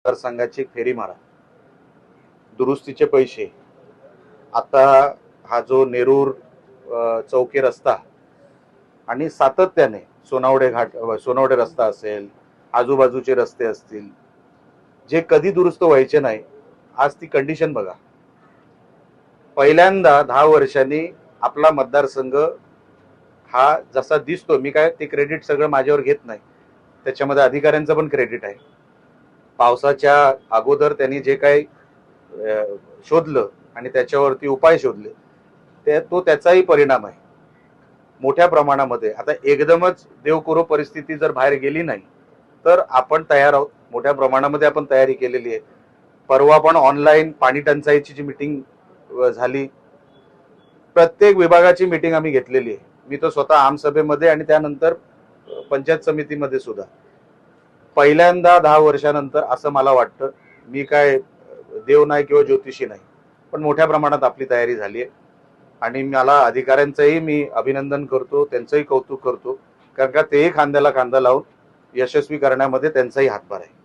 मतदारसंघाची एक फेरी मारा, दुरुस्तीचे पैसे, आता हा जो नेरूर चौकी रस्ता आणि सातत्याने सोनावडे रस्ता असेल, आजूबाजूचे रस्ते असतील, जे कधी दुरुस्त व्हायचे नाही, आज ती कंडिशन बघा. पहिल्यांदा 10 वर्षांनी आपला मतदारसंघ हा जसा दिसतो, मी काय ते क्रेडिट सगळं माझ्यावर घेत नाही, त्याच्यामध्ये अधिकाऱ्यांचं पण क्रेडिट आहे. पावसाच्या अगोदर त्यांनी जे काही शोधलं आणि त्याच्यावरती उपाय शोधले, तो त्याचाही परिणाम आहे मोठ्या प्रमाणामध्ये. आता एकदमच देवकरो परिस्थिती जर बाहेर गेली नाही तर आपण तयार आहोत, मोठ्या प्रमाणामध्ये आपण तयारी केलेली आहे. परवा पण ऑनलाईन पाणी टंचाईची जी मीटिंग झाली, प्रत्येक विभागाची मीटिंग आम्ही घेतलेली आहे. मी तर स्वतः आमसभेमध्ये आणि त्यानंतर पंचायत समितीमध्ये सुद्धा. पहिल्यांदा 10 वर्षानंतर असं मला वाटतं, मी काय देव नाही किंवा ज्योतिषी नाही, पण मोठ्या प्रमाणात आपली तयारी झाली आहे आणि मला अधिकाऱ्यांचंही मी अभिनंदन करतो, त्यांचंही कौतुक करतो, कारण का तेही खांद्याला खांदा लावून यशस्वी करण्यामध्ये त्यांचाही हातभार आहे.